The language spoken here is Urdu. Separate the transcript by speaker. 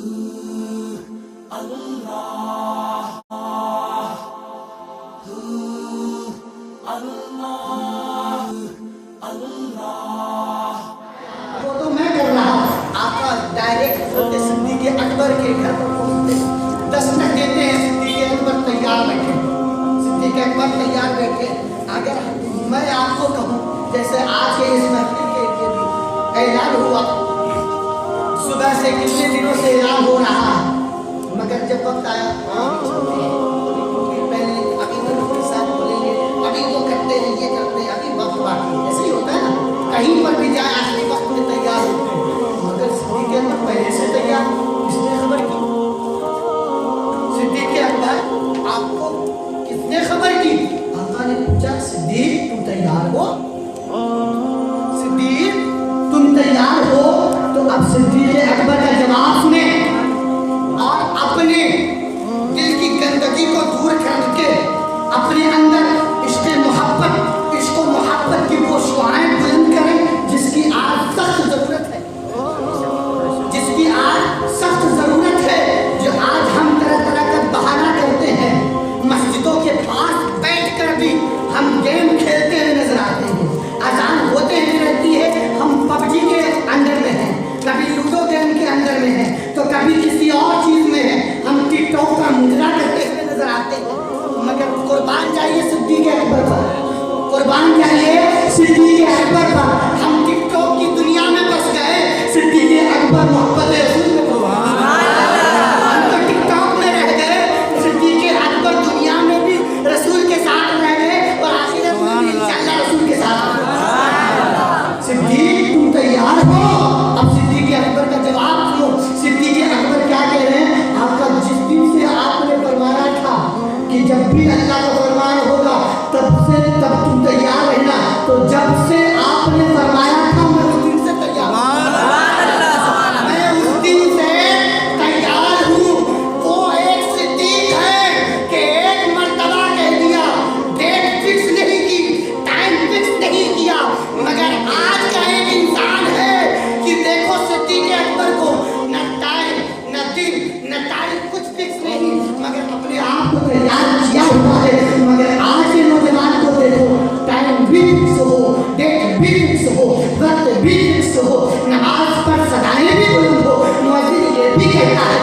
Speaker 1: وہ تو میں کر رہا ہوں. آقا ڈائریکٹ حضرت صدیق اکبر کے گھر پر پہنچتے ہیں. دستک دیتے ہیں. صدیق اکبر تیار بیٹھے. صدیق اکبر تیار بیٹھے. اگر میں آپ کو کہوں جیسے آج کے اس محفل کے لیے بھی اعلان ہوا, صبح سے کتنے دنوں سے اعلان ہو رہا ہے, مگر جب وقت آیا پہلے ابھی تو کے ساتھ بولیں گے, ابھی تو کرتے ہیں, یہ کرتے ہیں, ابھی وقت باقی ہے. ایسے ہی ہوتا ہے نا, کہیں پر بھی جائے آخری وقت میں تیار ہوتے ہیں, مگر صدیق اکبر پہلے سے تیار. کس نے خبر کی؟ صدیق اکبر آپ کو کس نے خبر کی؟ آقا نے پوچھا صدیق تم تیار ہو؟ صدیق تم تیار ہو؟ تو اب صدیق اکبر کا جواب سنیں اور اپنے دل کی گندگی کو دور کر کے اپنے اندر عشق و محبت کی وہ شعائیں بلند کریں جس کی آج سخت ضرورت ہے, جس کی آج سخت ضرورت ہے. جو آج ہم طرح طرح کا بہانہ کرتے ہیں, مسجدوں کے پاس بیٹھ کر بھی ہم گیم کھیلتے ہوئے نظر آتے ہیں. اذان ہوتے ہوئے رہتی ہے, ہم پب جی کے اندر میں ہیں, کبھی لوڈو گیم کے اندر میں ہیں, تو کبھی کسی اور چیز میں ہیں. ہم ٹک ٹاک کا مجرا کرتے ہوئے نظر آتے ہیں. مگر قربان جائیے صدیق اکبر پر, قربان جائیے صدیق اکبر پر. ہم ٹک ٹاک کی دنیا میں بس گئے, صدیق اکبر محبت رسول میں ہم تو ٹک ٹاک میں رہ گئے. صدیق اکبر دنیا میں بھی رسول کے ساتھ رہ گئے اور آخرت میں بھی انشاءاللہ رسول کے ساتھ. صدیق تم تیار ہو؟ اب صدیق اکبر کا جواب سنو. صدیق اکبر کیا کہہ رہے ہیں؟ آپ کا جس دن سے آپ نے فرمایا تھا کہ جب بھی اللہ کا فرمان ہوگا تب تم تیار رہنا, تو جب سے آپ نے فرمایا تھا میں اس دن سے تیار ہوں. میں اس دن سے تیار ہوں. وہ ایک صدیق ہے کہ ایک مرتبہ کہہ دیا, ڈیٹ فکس نہیں کی, ٹائم فکس نہیں کیا, مگر آج کا ایک انسان ہے کہ دیکھو صدیق اکبر کو نہ ٹائم نہ دن نہ تاریخ کچھ فکس نہیں, مگر اپنے آپ کو تیار کیا ہوا ہے. مگر آج کے نوجوان کو دیکھو, ٹائم بھی فکس ہو, ڈیٹ بھی فکس ہو, وقت بھی فکس ہو, نماز پر صدائیں بھی بلند ہو, مؤذن یہ بھی کہتا ہے